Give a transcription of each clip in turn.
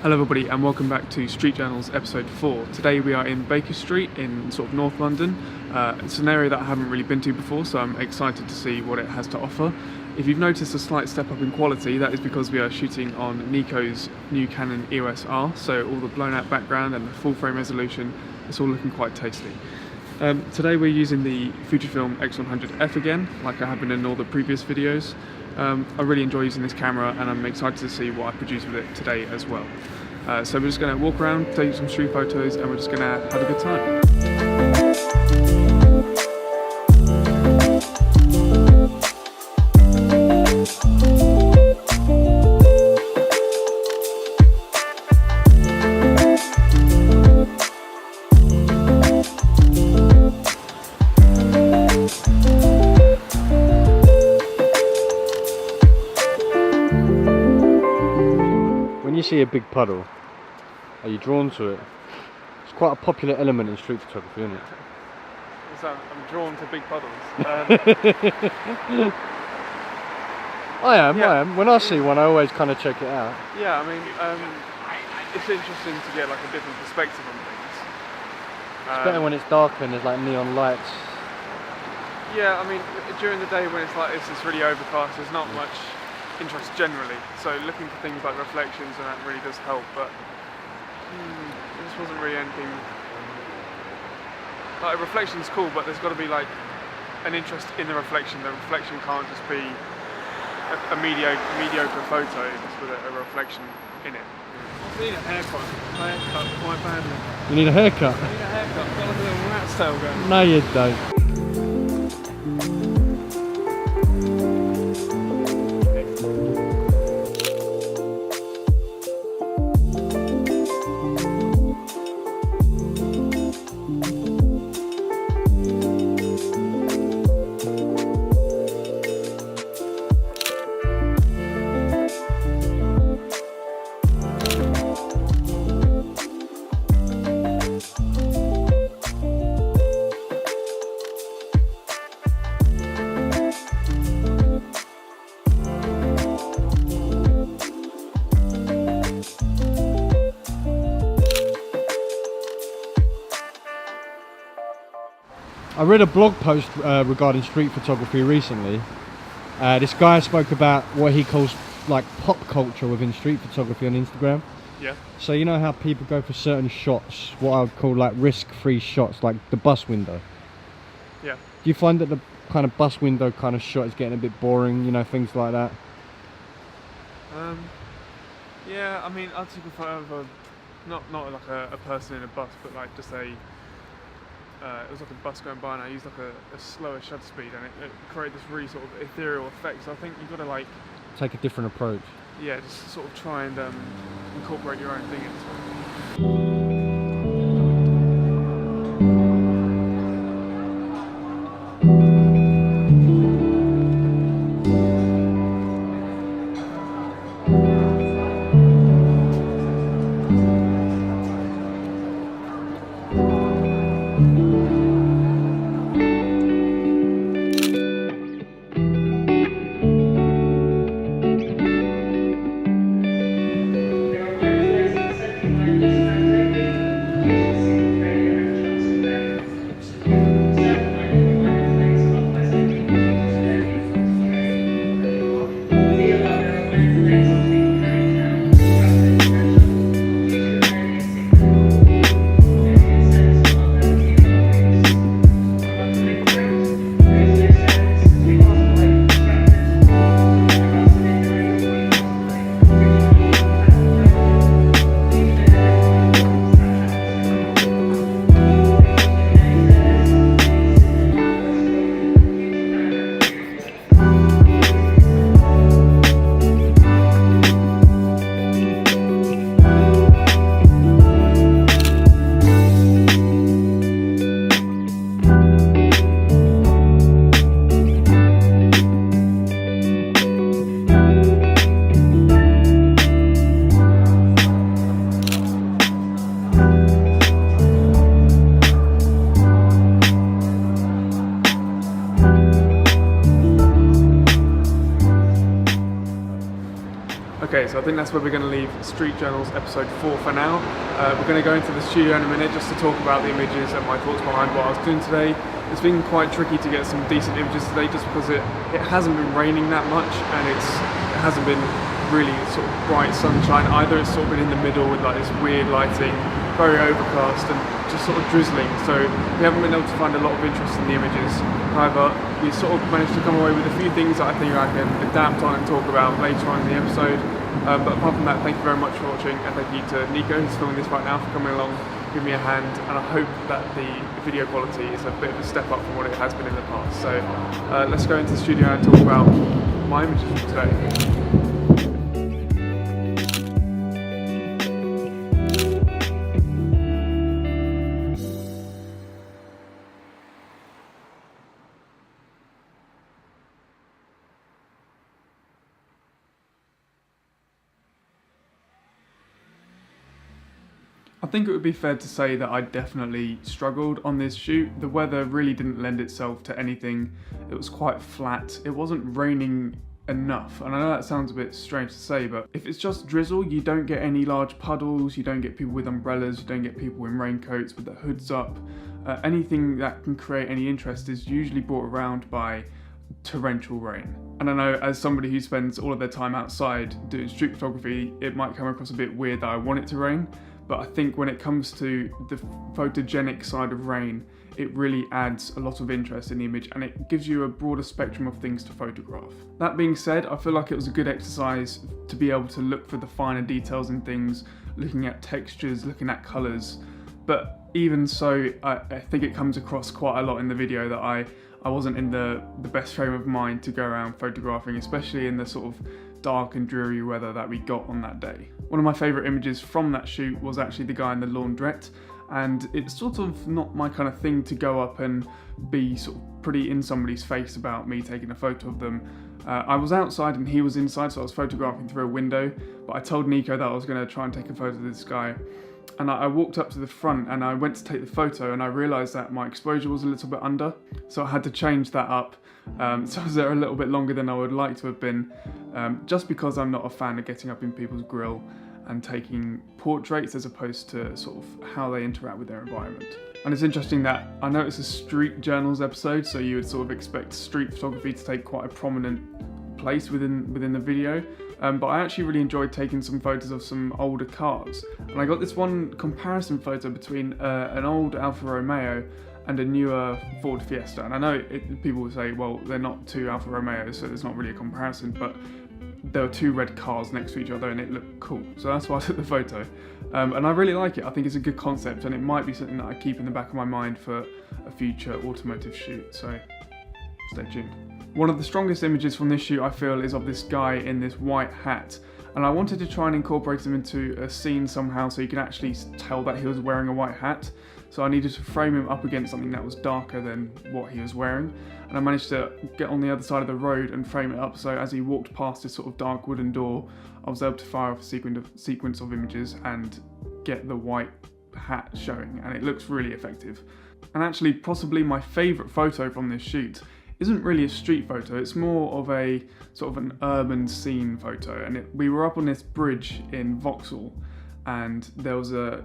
Hello everybody and welcome back to Street Journals episode 4. Today we are in Baker Street in sort of North London. It's an area that I haven't really been to before, so I'm excited to see what it has to offer. If you've noticed a slight step up in quality, that is because we are shooting on Nico's new Canon EOS R, so all the blown out background and the full frame resolution, it's all looking quite tasty. Today we're using the Fujifilm X100F again, like I have been in all the previous videos. I really enjoy using this camera and I'm excited to see what I produce with it today as well. So we're just going to walk around, take some street photos, and we're just going to have a good time. When you see a big puddle, are you drawn to it? It's quite a popular element in street photography, isn't it? So I'm drawn to big puddles. I am. When I see one, I always kind of check it out. Yeah, I mean, it's interesting to get like a different perspective on things. It's better when it's dark and there's like neon lights. Yeah, I mean, during the day when it's like this, it's really overcast, there's not much interest generally, so looking for things like reflections and that really does help, but this wasn't really anything. Like, a reflection's cool, but there's got to be like an interest in the reflection. The reflection can't just be a mediocre photo just with a reflection in it. I need a haircut. My haircut quite badly. You need a haircut? I need a haircut. I've got like a little rat's tail going. No, you don't. I read a blog post regarding street photography recently. This guy spoke about what he calls like pop culture within street photography on Instagram. Yeah. So you know how people go for certain shots, what I would call like risk-free shots, like the bus window. Yeah. Do you find that the kind of bus window kind of shot is getting a bit boring, you know, things like that? Yeah, I mean, I'd prefer not like a person in a bus, but like just a it was like a bus going by and I used like a slower shutter speed and it created this really sort of ethereal effect. So I think you've got to like Take a different approach. Yeah, just sort of try and incorporate your own thing into it. I think that's where we're going to leave Street Journals episode 4 for now. We're going to go into the studio in a minute just to talk about the images and my thoughts behind what I was doing today. It's been quite tricky to get some decent images today just because it hasn't been raining that much, and it hasn't been really sort of bright sunshine either. It's sort of been in the middle with like this weird lighting, very overcast and just sort of drizzling, so we haven't been able to find a lot of interest in the images. However, we sort of managed to come away with a few things that I think I can adapt on and talk about later on in the episode. But apart from that, thank you very much for watching, and thank you to Nico, who's filming this right now, for coming along, giving me a hand, and I hope that the video quality is a bit of a step up from what it has been in the past. So let's go into the studio and talk about my images for today. I think it would be fair to say that I definitely struggled on this shoot. The weather really didn't lend itself to anything. It was quite flat. It wasn't raining enough. And I know that sounds a bit strange to say, but if it's just drizzle, you don't get any large puddles, you don't get people with umbrellas, you don't get people in raincoats with their hoods up. Anything that can create any interest is usually brought around by torrential rain. And I know, as somebody who spends all of their time outside doing street photography, it might come across a bit weird that I want it to rain. But I think when it comes to the photogenic side of rain, it really adds a lot of interest in the image, and it gives you a broader spectrum of things to photograph. That being said, I feel like it was a good exercise to be able to look for the finer details in things, looking at textures, looking at colours. But even so, I think it comes across quite a lot in the video that I wasn't in the best frame of mind to go around photographing, especially in the sort of dark and dreary weather that we got on that day. One of my favourite images from that shoot was actually the guy in the laundrette, and it's sort of not my kind of thing to go up and be sort of pretty in somebody's face about me taking a photo of them. I was outside and he was inside, so I was photographing through a window, but I told Nico that I was going to try and take a photo of this guy. And I walked up to the front and I went to take the photo, and I realised that my exposure was a little bit under, so I had to change that up. So I was there a little bit longer than I would like to have been, just because I'm not a fan of getting up in people's grill and taking portraits as opposed to sort of how they interact with their environment. And it's interesting that I know it's a Street Journals episode, so you would sort of expect street photography to take quite a prominent place within the video. But I actually really enjoyed taking some photos of some older cars. And I got this one comparison photo between an old Alfa Romeo and a newer Ford Fiesta. And I know people will say, well, they're not two Alfa Romeos, so there's not really a comparison, but there were two red cars next to each other and it looked cool. So that's why I took the photo. And I really like it. I think it's a good concept, and it might be something that I keep in the back of my mind for a future automotive shoot. So stay tuned. One of the strongest images from this shoot, I feel, is of this guy in this white hat. And I wanted to try and incorporate him into a scene somehow so you can actually tell that he was wearing a white hat. So I needed to frame him up against something that was darker than what he was wearing. And I managed to get on the other side of the road and frame it up so as he walked past this sort of dark wooden door, I was able to fire off a sequence of images and get the white hat showing, and it looks really effective. And actually, possibly my favourite photo from this shoot isn't really a street photo, it's more of a sort of an urban scene photo. And we were up on this bridge in Vauxhall, and there was the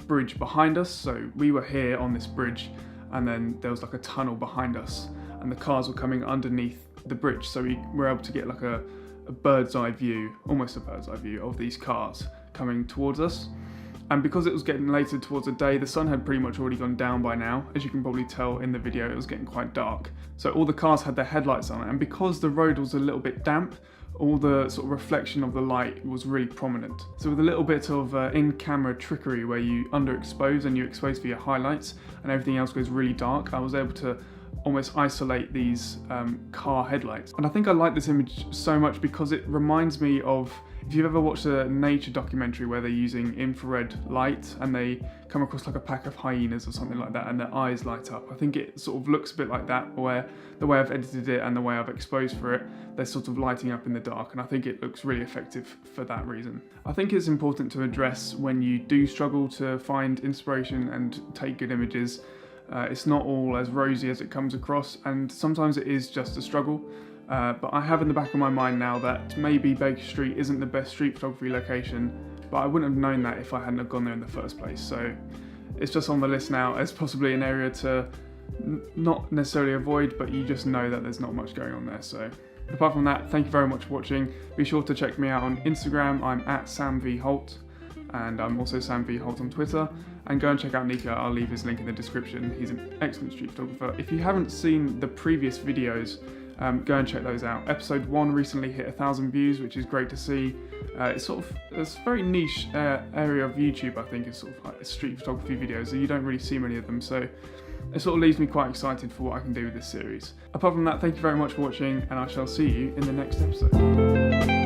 bridge behind us, so we were here on this bridge, and then there was like a tunnel behind us, and the cars were coming underneath the bridge, so we were able to get like a bird's eye view, almost a bird's eye view of these cars coming towards us. And because it was getting later towards the day, the sun had pretty much already gone down by now. As you can probably tell in the video, it was getting quite dark. So all the cars had their headlights on, and because the road was a little bit damp, all the sort of reflection of the light was really prominent. So with a little bit of in-camera trickery where you underexpose and you expose for your highlights and everything else goes really dark, I was able to almost isolate these car headlights. And I think I like this image so much because it reminds me of, if you've ever watched a nature documentary where they're using infrared light and they come across like a pack of hyenas or something like that and their eyes light up. I think it sort of looks a bit like that, where the way I've edited it and the way I've exposed for it, they're sort of lighting up in the dark, and I think it looks really effective for that reason. I think it's important to address when you do struggle to find inspiration and take good images. It's not all as rosy as it comes across, and sometimes it is just a struggle. But I have in the back of my mind now that maybe Baker Street isn't the best street photography location, but I wouldn't have known that if I hadn't have gone there in the first place. So it's just on the list now as possibly an area to not necessarily avoid, but you just know that there's not much going on there. So apart from that, thank you very much for watching. Be sure to check me out on Instagram. I'm at SamVHolt, and I'm also SamVHolt on Twitter. And go and check out Nika. I'll leave his link in the description. He's an excellent street photographer. If you haven't seen the previous videos, go and check those out. Episode 1 recently hit 1,000 views, which is great to see. It's a very niche area of YouTube, I think, is sort of like street photography videos, so you don't really see many of them, so it sort of leaves me quite excited for what I can do with this series. Apart from that, thank you very much for watching, and I shall see you in the next episode.